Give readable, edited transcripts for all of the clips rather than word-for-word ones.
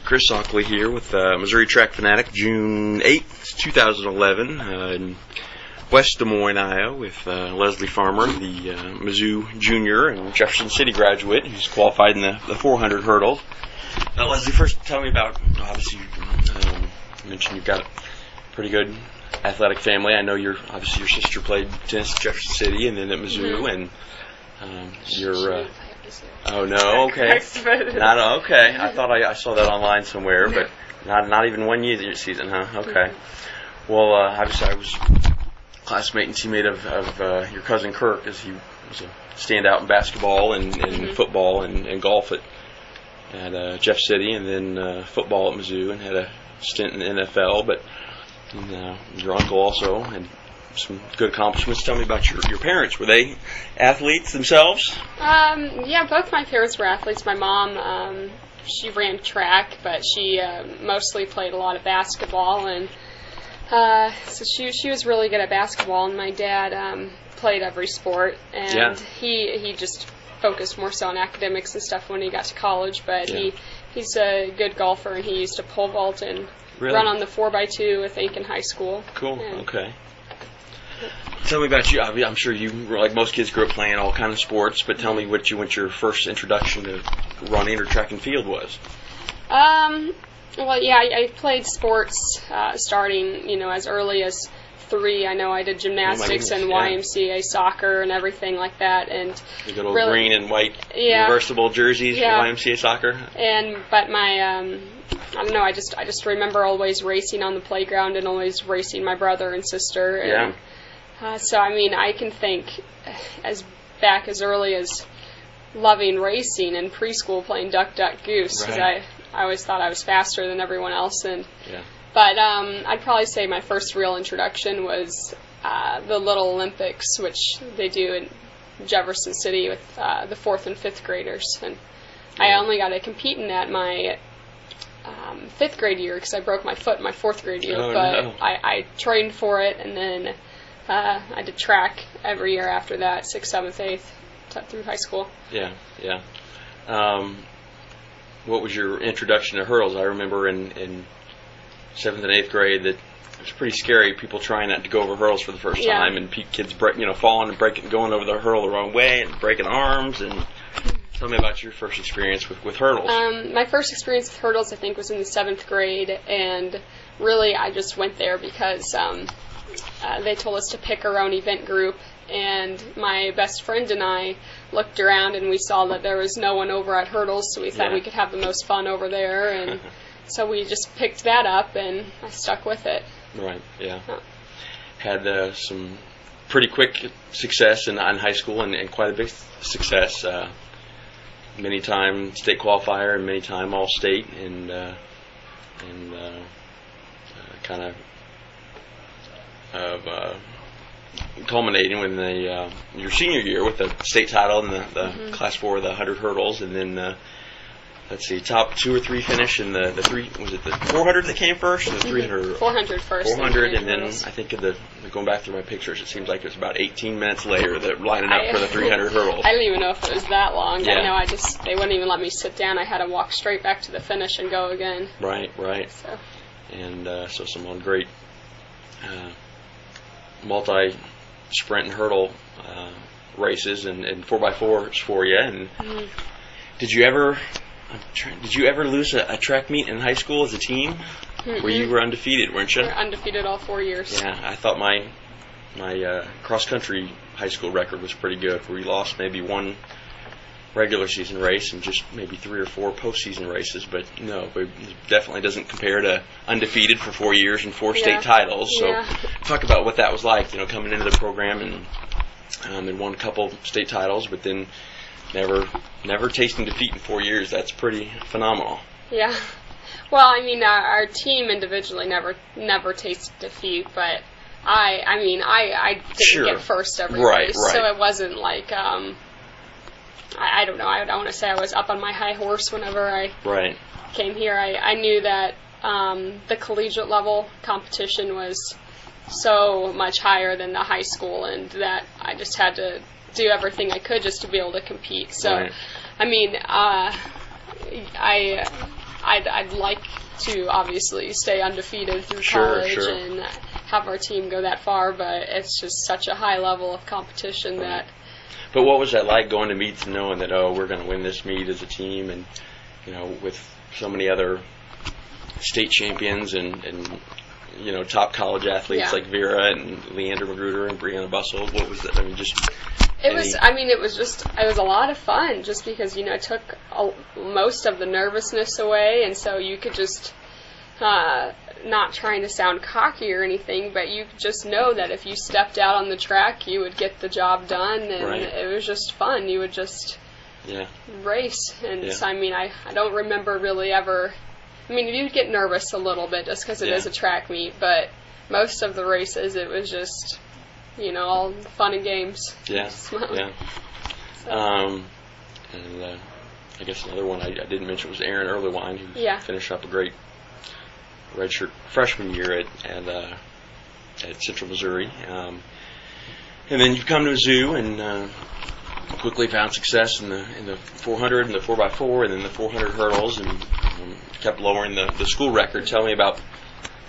Chris Ockley here with Missouri Track Fanatic, June 8th, 2011, in West Des Moines, Iowa, with Leslie Farmer, the Mizzou junior and Jefferson City graduate who's qualified in the 400 hurdles. Now, Leslie, first tell me about, obviously, you mentioned you've got a pretty good athletic family. I know your sister played tennis at Jefferson City and then at Mizzou, and you're... Oh no, okay. Not okay. I thought I saw that online somewhere, but not even 1 year season, huh? Okay. Well, obviously I was classmate and teammate of your cousin Kirk, as he was a standout in basketball and football and golf at Jeff City, and then football at Mizzou, and had a stint in the NFL. But your uncle also had some good accomplishments. Tell me about your parents. Were they athletes themselves? Yeah, both my parents were athletes. My mom, she ran track, but she mostly played a lot of basketball, and so she was really good at basketball. And my dad played every sport, and he just focused more so on academics and stuff when he got to college. But he's a good golfer, and he used to pole vault and run on the 4x2, I think, in high school. Cool. Okay. Tell me about you. I'm sure you, like most kids, grew up playing all kinds of sports, but tell me what your first introduction to running or track and field was. Well, yeah, I played sports starting, as early as 3. I know I did gymnastics and YMCA soccer and everything like that, and the good old green and white reversible jerseys for YMCA soccer. But my I don't know. I just remember always racing on the playground and always racing my brother and sister. And, so I mean, I can think as early as loving racing in preschool, playing duck, duck, goose, because I always thought I was faster than everyone else. But I'd probably say my first real introduction was the Little Olympics, which they do in Jefferson City with the 4th and 5th graders, and I only got to compete in that my 5th grade year because I broke my foot in my 4th grade year. I trained for it, and then I did track every year after that, 6th, 7th, 8th, through high school. Yeah. What was your introduction to hurdles? I remember in 7th and 8th grade that it was pretty scary, people trying not to go over hurdles for the first time, and kids falling and going over the hurdle the wrong way and breaking arms. And tell me about your first experience with hurdles. My first experience with hurdles, I think, was in the 7th grade, and really I just went there because they told us to pick our own event group, and my best friend and I looked around and we saw that there was no one over at hurdles, so we thought we could have the most fun over there, and so we just picked that up, and I stuck with it. Right, yeah. Had some pretty quick success in high school, and quite a big success. Many time state qualifier and many time all state, and kind of culminating with your senior year with the state title in the class 4 of the 100 hurdles, and then top 2 or 3 finish in the 3. Was it the 400 that came first, or the 300? 400 first. 400, and then I think going back through my pictures, it seems like it was about 18 minutes later that lining up for the 300 hurdles. I don't even know if it was that long. Yeah. I know they wouldn't even let me sit down. I had to walk straight back to the finish and go again. Right. So. And so some great multi-sprint and hurdle races and 4x4s for you. And did you ever lose a track meet in high school as a team? Where you were undefeated, weren't you? We were undefeated all 4 years. Yeah, I thought my cross-country high school record was pretty good. We lost maybe 1 regular season race and just maybe 3 or 4 postseason races, but no, it definitely doesn't compare to undefeated for 4 years and 4 state titles. So talk about what that was like, coming into the program and won a couple state titles, but then never tasting defeat in 4 years. That's pretty phenomenal. Yeah. Well, I mean, our team individually never tasted defeat, but I didn't get first every race, so it wasn't like I don't know. I don't want to say I was up on my high horse whenever I came here. I knew that the collegiate level competition was so much higher than the high school, and that I just had to do everything I could just to be able to compete. So, I mean, I I'd like to obviously stay undefeated through college and have our team go that far, but it's just such a high level of competition that. But what was that like going to meets and knowing that, we're going to win this meet as a team, and with so many other state champions and top college athletes like Vera and Leander Magruder and Brianna Bussell? What was that? I mean, it was a lot of fun just because, it took most of the nervousness away, and so you could just, not trying to sound cocky or anything, but you just know that if you stepped out on the track, you would get the job done, and it was just fun. You would just race, and so, I don't remember really ever. You'd get nervous a little bit just because it is a track meet, but most of the races, it was just, all fun and games. Yeah, yeah. And I guess another one I didn't mention was Aaron Earlywine, who finished up a great redshirt freshman year at Central Missouri. And then you've come to Mizzou and quickly found success in the 400 and the 4x4 and then the 400 hurdles, and kept lowering the school record. Tell me about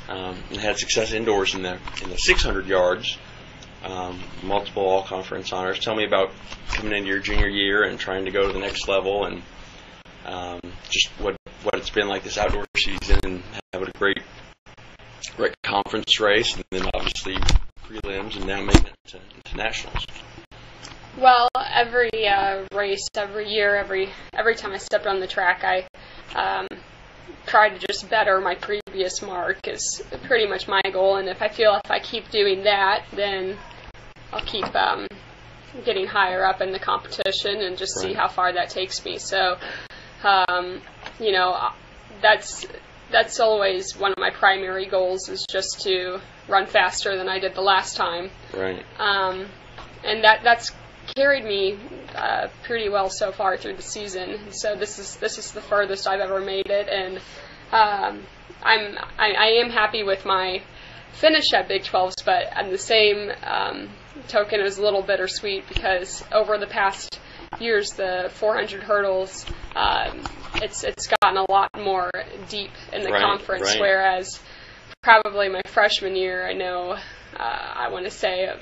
and had success indoors in the 600 yards, multiple all-conference honors. Tell me about coming into your junior year and trying to go to the next level, and just what it's been like this outdoor season, and having a great conference race, and then obviously prelims, and now making it to nationals. Well, every race, every year, every time I stepped on the track, I try to just better my previous mark is pretty much my goal. And if I keep doing that, then I'll keep getting higher up in the competition and just see how far that takes me. So, that's always one of my primary goals, is just to run faster than I did the last time. Right. And that's carried me pretty well so far through the season. So this is the furthest I've ever made it, and I am happy with my finish at Big 12s. But on the same token, it was a little bittersweet because over the past years, the 400 hurdles, it's gotten a lot more deep in the conference. Whereas probably my freshman year, I know I want to say a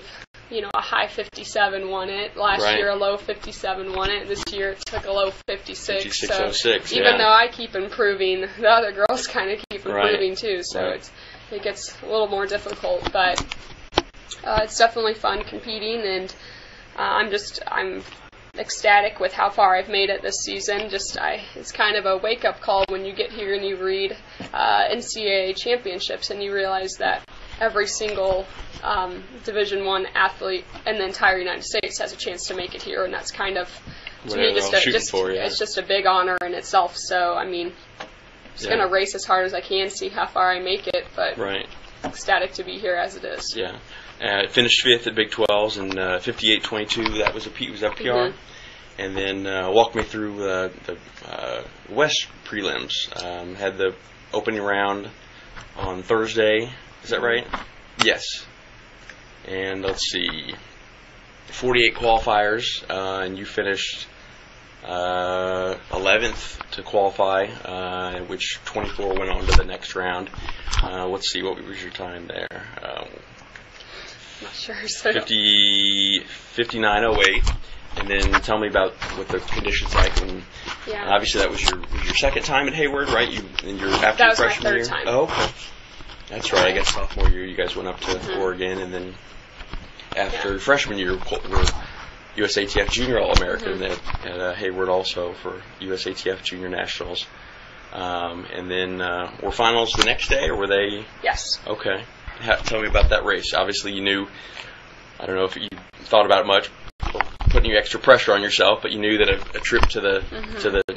high 57 won it. Last year, a low 57 won it. This year, it took a low 56. So even though I keep improving, the other girls kind of keep improving too. So it gets a little more difficult. But it's definitely fun competing, and I'm ecstatic with how far I've made it this season. It's kind of a wake-up call when you get here and you read NCAA championships, and you realize that every single Division I athlete in the entire United States has a chance to make it here, and that's kind of, to me, it's just a big honor in itself. So, just going to race as hard as I can, see how far I make it, but ecstatic to be here as it is. Yeah. Finished fifth at Big 12s and 58.22. That was a PR. Mm-hmm. And then walk me through the West prelims. Had the opening round on Thursday. Is that right? Yes. And let's see, 48 qualifiers, and you finished 11th to qualify, which 24 went on to the next round. Let's see, what was your time there? Not sure. So 59.08. And then tell me about what the conditions like. And obviously that was your second time at Hayward, right? After your freshman year. That was my third time. Oh, okay. That's right. I guess sophomore year you guys went up to Oregon, and then after freshman year, were USATF Junior All-American at Hayward also for USATF Junior Nationals. And then were finals the next day, or were they? Yes. Okay. Tell me about that race. Obviously you knew, I don't know if you thought about it much, putting extra pressure on yourself, but you knew that a trip to the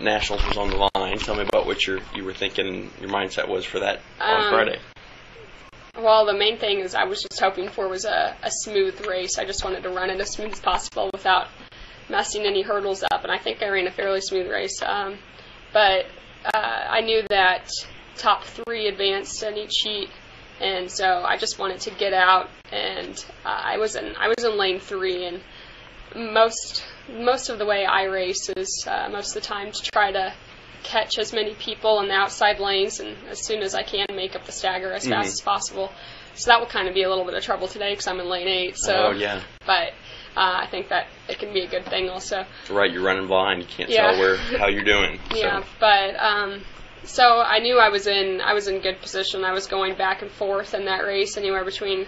Nationals was on the line. Tell me about what you were thinking, your mindset was for that on Friday. Well, the main thing is I was just hoping for was a smooth race. I just wanted to run it as smooth as possible without messing any hurdles up, and I think I ran a fairly smooth race. But I knew that top 3 advanced in each heat, and so I just wanted to get out, and I was in lane 3, and most of the way I race is most of the time to try to catch as many people in the outside lanes, and as soon as I can, make up the stagger as fast as possible. So that will kind of be a little bit of trouble today because I'm in lane 8. So, but I think that it can be a good thing also. Right, you're running blind. You can't tell how you're doing. Yeah, but so I knew I was in good position. I was going back and forth in that race, anywhere between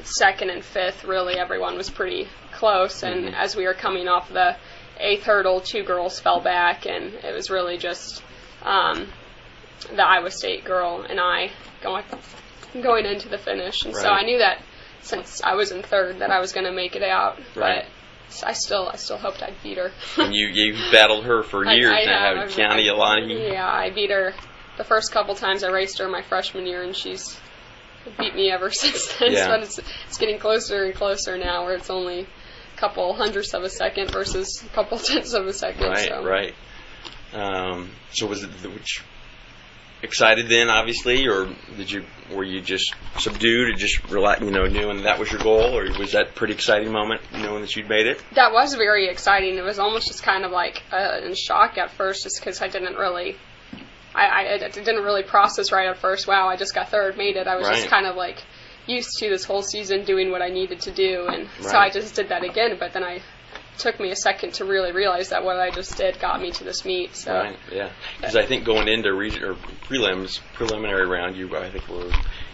second and fifth. Really, everyone was pretty close. And as we were coming off the 8th hurdle, 2 girls fell back, and it was really just the Iowa State girl and I going into the finish. And so I knew that since I was in 3rd that I was going to make it out. But I still hoped I'd beat her. And you battled her for years now, haven't you, Alani? Yeah, I beat her the first couple times I raced her my freshman year, and she's beat me ever since then. Yeah. So it's getting closer and closer now, where it's only a couple hundredths of a second versus a couple tenths of a second. Right. So was it excited then, obviously, or were you just subdued and just knowing that was your goal, or was that a pretty exciting moment, knowing that you'd made it? That was very exciting. It was almost just kind of like in shock at first, just because I didn't really, I didn't really process right at first. Wow, I just got 3rd, made it. I was just kind of like used to this whole season doing what I needed to do, and so I just did that again. But then it took me a second to really realize that what I just did got me to this meet. So. Right, yeah. Because I think going into preliminary round, I think were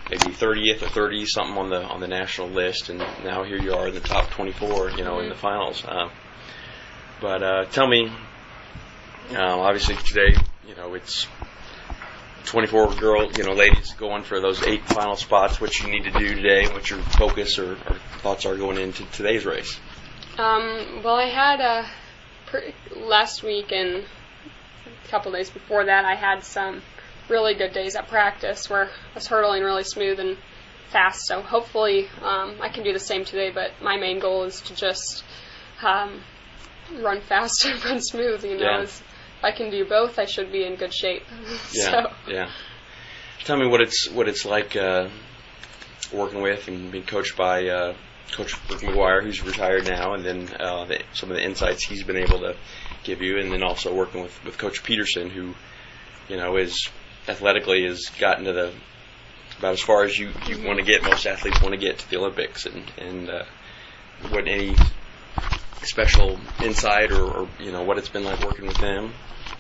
maybe 30th or 30 something on the national list, and now here you are in the top 24, in the finals. But tell me, obviously today, it's 24 ladies going for those 8 final spots. What you need to do today, what your focus or thoughts are going into today's race? Well, I had last week and a couple days before that, I had some really good days at practice where I was hurdling really smooth and fast. So hopefully I can do the same today. But my main goal is to just run fast and run smooth. If I can do both, I should be in good shape. Yeah. Tell me what it's like working with and being coached by Coach Rick McGuire, who's retired now, and then some of the insights he's been able to give you, and then also working with Coach Peterson, who is athletically has gotten to about as far as you want to get. Most athletes want to get to the Olympics, and what any special insight or what it's been like working with them?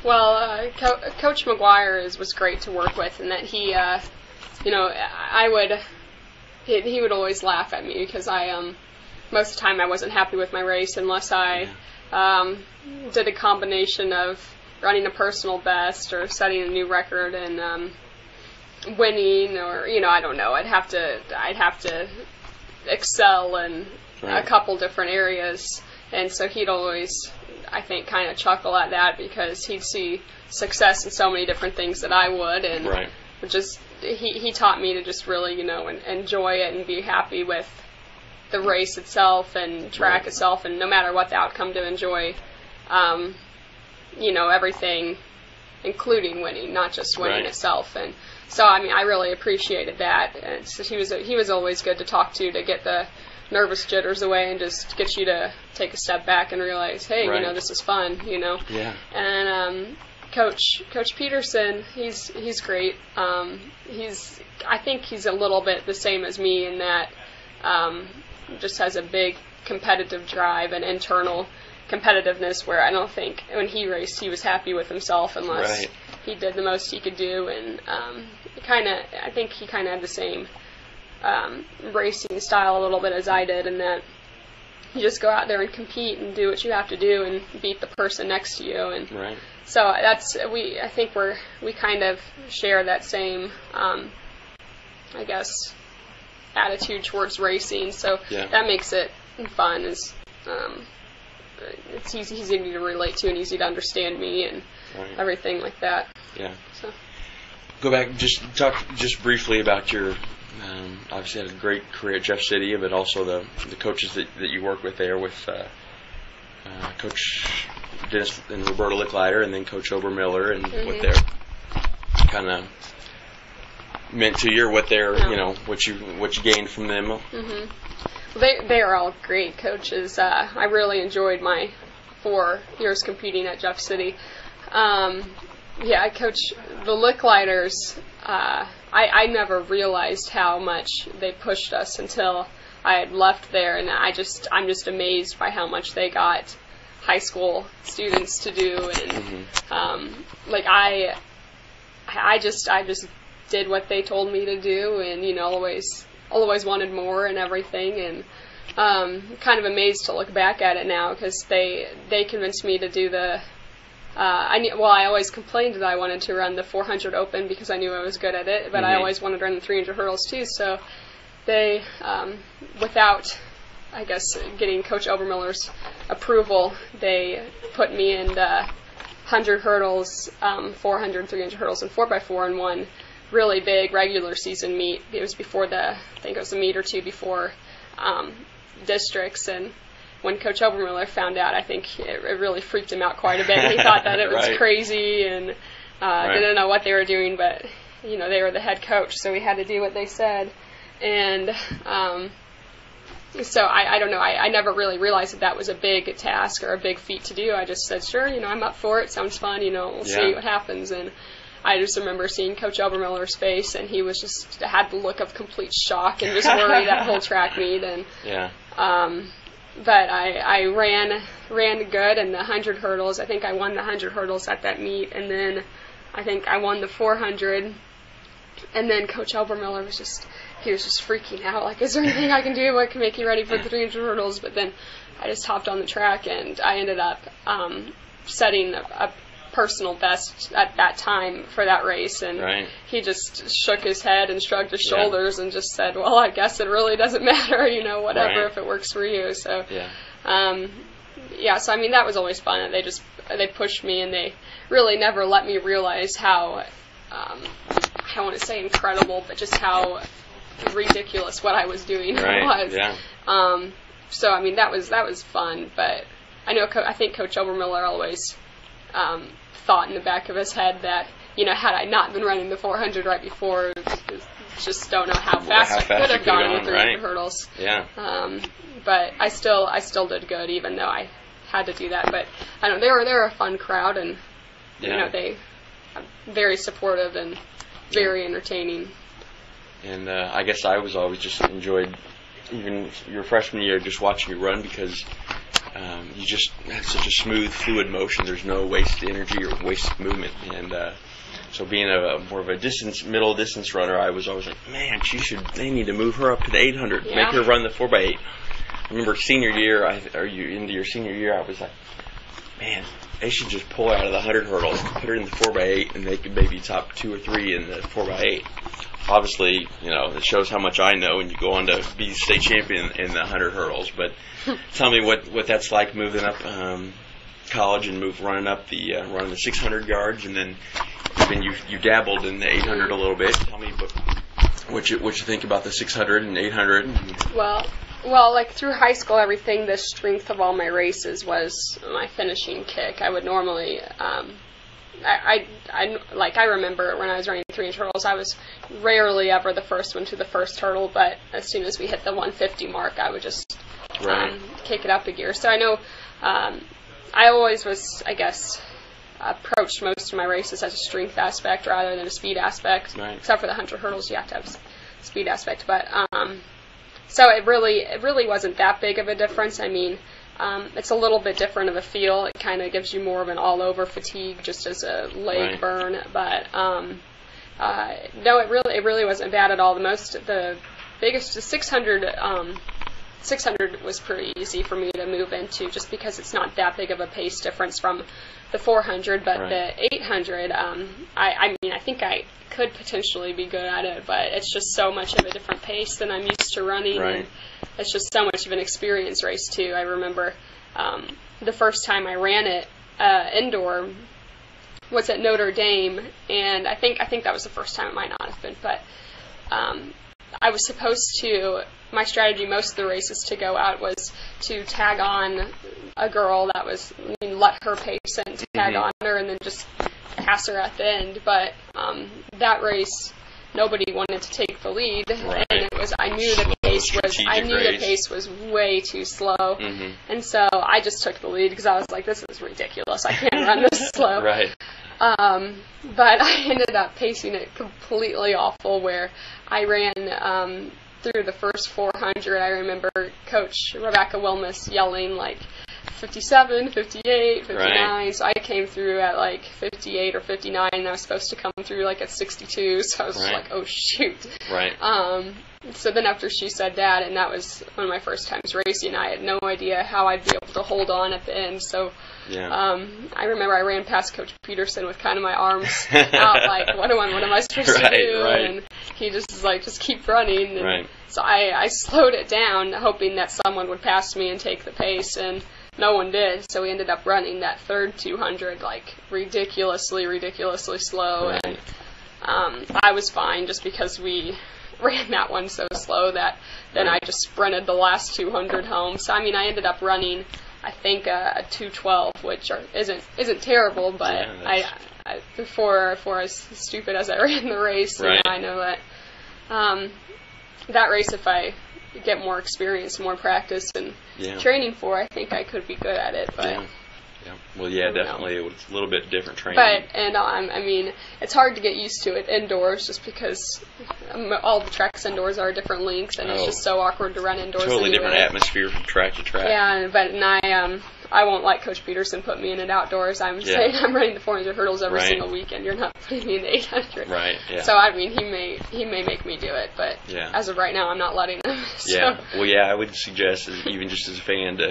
Well, Coach McGuire was great to work with, and that he he would always laugh at me because most of the time I wasn't happy with my race unless I did a combination of running a personal best or setting a new record and winning, or I don't know. I'd have to excel in a couple different areas, and so he'd always, I think, kind of chuckle at that because he'd see success in so many different things that I would, and just he taught me to just really enjoy it and be happy with the race itself and track itself, and no matter what the outcome, to enjoy everything, including winning, not just winning itself. And so I really appreciated that, and so he was always good to talk to get the nervous jitters away and just get you to take a step back and realize, hey, this is fun, And Coach Peterson, he's great. I think he's a little bit the same as me in that just has a big competitive drive and internal competitiveness, where I don't think when he raced he was happy with himself unless he did the most he could do, and I think he kind of had the same racing style a little bit as I did, in that you just go out there and compete and do what you have to do and beat the person next to you. And so I think we kind of share that same attitude towards racing, so that makes it fun. It's easy to relate to and easy to understand me and everything like that. So go back, talk briefly about your obviously had a great career at Jeff City, but also the coaches that you work with there, with Coach Dennis and Roberta Licklider, and then Coach Obermiller, and what they're kind of meant to you, or what they're what you gained from them. They are all great coaches. I really enjoyed my 4 years competing at Jeff City. Yeah, I coach the Licklighters. I never realized how much they pushed us until I had left there, and I'm just amazed by how much they got high school students to do, and like I just did what they told me to do, and always wanted more and everything, and kind of amazed to look back at it now, because they convinced me to do the I always complained that I wanted to run the 400 open because I knew I was good at it, but I always wanted to run the 300 hurdles too, so they without I guess getting Coach Obermiller's approval, they put me in the 100 hurdles, 400, 300 hurdles, and 4x4 in one really big regular season meet. It was before I think it was a meet or two before districts, and when Coach Obermiller found out, I think it really freaked him out quite a bit. He thought that it was crazy and didn't know what they were doing, but they were the head coach, so we had to do what they said. And so I don't know, I never really realized that was a big task or a big feat to do. I just said, sure, I'm up for it, sounds fun, we'll see what happens. And I just remember seeing Coach Obermiller's face, and he was just had the look of complete shock and just worry that whole track meet. And but I ran good in the 100 hurdles. I think I won the 100 hurdles at that meet, and then I think I won the 400. And then Coach Obermiller was just freaking out, like, is there anything I can do? What can make you ready for the 300 hurdles? But then I just hopped on the track, and I ended up setting a personal best at that time for that race. And he just shook his head and shrugged his shoulders and just said, well, I guess it really doesn't matter, whatever, if it works for you. So, so I mean, that was always fun. They pushed me, and they really never let me realize how, I don't want to say incredible, but just how ridiculous what I was doing was. So I mean, that was fun, but I think Coach Obermiller always thought in the back of his head that had I not been running the 400 right before, just don't know how fast I could have gone with the 300 hurdles. But I still did good, even though I had to do that. But I don't know, they were a fun crowd, and they very supportive and very entertaining. And I guess I was always just enjoyed, even your freshman year, just watching you run, because you just have such a smooth, fluid motion. There's no wasted energy or wasted movement. And so being more of a middle distance runner, I was always like, man, they need to move her up to the 800, make her run the 4x8. I remember senior year, into your senior year, I was like, man, they should just pull her out of the 100 hurdles, put her in the 4x8, and they could maybe top 2 or 3 in the 4x8. Obviously, it shows how much I know, and you go on to be state champion in the 100 hurdles. But tell me what that's like, moving up college and running the 600 yards, and then even you dabbled in the 800 a little bit. Tell me what you think about the 600 and 800. Well, like through high school, everything, the strength of all my races was my finishing kick. I would normally, I remember when I was running 300 hurdles, I was rarely ever the first one to the first hurdle, but as soon as we hit the 150 mark, I would just kick it up a gear. So I know I always was, I guess, approached most of my races as a strength aspect rather than a speed aspect, except for the 100 hurdles, you have to have a speed aspect. But so it really wasn't that big of a difference. I mean, it's a little bit different of a feel. It kind of gives you more of an all-over fatigue just as a leg burn. But no, it really wasn't bad at all. The 600 was pretty easy for me to move into, just because it's not that big of a pace difference from the 400. But the 800, I mean, I think I could potentially be good at it, but it's just so much of a different pace than I'm used to running. And it's just so much of an experience race too. I remember the first time I ran it indoor was at Notre Dame, and I think that was the first time. It might not have been, but I was supposed to. My strategy most of the races to go out was to tag on a girl that was, let her pace and tag on her, and then just pass her at the end. But that race, nobody wanted to take the lead, right. and I knew the pace was way too slow, mm-hmm. and so I just took the lead because I was like, this is ridiculous. I can't run this slow. Right. But I ended up pacing it completely awful, where I ran through the first 400. I remember Coach Rebecca Wilmus yelling like 57, 58, 59. Right. So I came through at like 58 or 59, and I was supposed to come through like at 62. So I was right. like, oh shoot. Right. So then after she said that, and that was one of my first times racing, I had no idea how I'd be able to hold on at the end. So yeah. I remember I ran past Coach Peterson with kind of my arms out, like, what am I supposed right, to do? Right. And he just was like, just keep running. And right. So I slowed it down, hoping that someone would pass me and take the pace, and no one did. So we ended up running that third 200 like ridiculously slow, right. and I was fine just because we ran that one so slow that then right. I just sprinted the last 200 home. So I mean, I ended up running, I think, a 2:12, which isn't terrible, but yeah, I for as stupid as I ran the race, right. I know that that race, if I get more experience, more practice, and yeah. training for, I think I could be good at it. But yeah. Yeah. Well, yeah, definitely. It was a little bit different training. I mean, it's hard to get used to it indoors, just because all the tracks indoors are different lengths, and it's just so awkward to run indoors. Totally anyway. Different atmosphere from track to track. Yeah, I won't let Coach Peterson put me in it outdoors. I'm saying I'm running the 400 hurdles every right. single weekend. You're not putting me in the 800. Right. Yeah. So I mean, he may make me do it, but as of right now, I'm not letting him. So. Yeah. Well, yeah, I would suggest, even just as a fan, to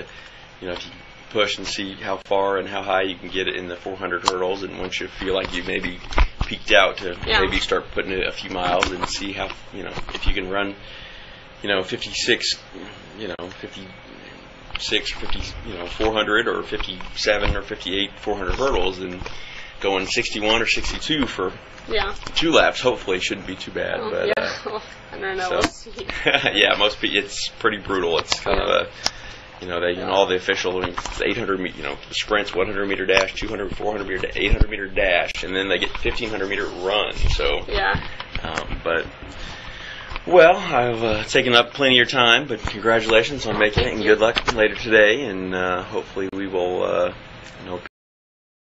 if you push and see how far and how high you can get it in the 400 hurdles, and once you feel like you maybe peaked out, to maybe start putting it a few miles and see how if you can run 56 50 400 or 57 or 58 400 hurdles, and going 61 or 62 for 2 laps hopefully shouldn't be too bad. Oh, but well, I don't know. We'll see. Yeah, most people, it's pretty brutal. It's kind of a all the official, it's 800 the sprints, 100 meter dash, 200, 400 meter, 800 meter dash, and then they get 1500 meter run. So but well, I've taken up plenty of your time, but congratulations on making it, and good luck later today, and hopefully we will